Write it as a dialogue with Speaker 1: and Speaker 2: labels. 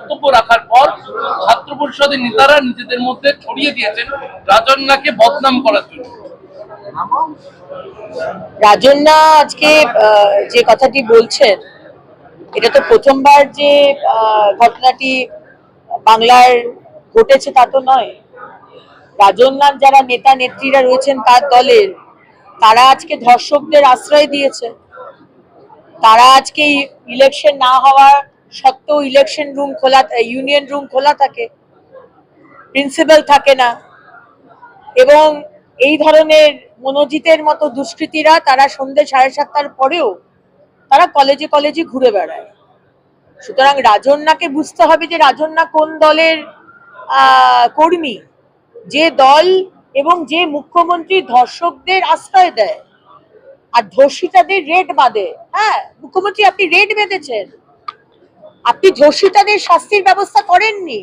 Speaker 1: বক্তব্য রাখার পর ছাত্র পরিষদের নেতারা নিজেদের মধ্যে ছড়িয়ে দিয়েছেন রাজন্যাকে বদনাম করার জন্য।
Speaker 2: রাজন্যা আজকে যে কথাটি বলছেন, এটা তো প্রথমবার যে ঘটনাটি বাংলার ঘটেছে তা তো নয়। রাজন্যার যারা নেতা নেত্রীরা রয়েছেন তার দলের, তারা আজকে ধর্ষকদের আশ্রয় দিয়েছে। তারা আজকে ইলেকশন না হওয়া সত্ত্বেও ইলেকশন রুম খোলা, ইউনিয়ন রুম খোলা থাকে, প্রিন্সিপাল থাকে না, এবং এই ধরনের মনোজিতের মতো দুষ্কৃতীরা তারা সন্ধ্যে 7:30টার পরেও তারা কলেজে কলেজে ঘুরে বেড়ায়। সুতরাং রাজন্যাকে বুঝতে হবে যে রাজন্যা কোন দলের কর্মী, যে দল এবং যে মুখ্যমন্ত্রী ধর্ষকদের আশ্রয় দেয় আর ধর্ষিতাদের রেড বাঁধে। হ্যাঁ, মুখ্যমন্ত্রী আপনি রেড বেঁধেছেন, আপনি ধর্ষিতাদের শাস্তির ব্যবস্থা করেননি।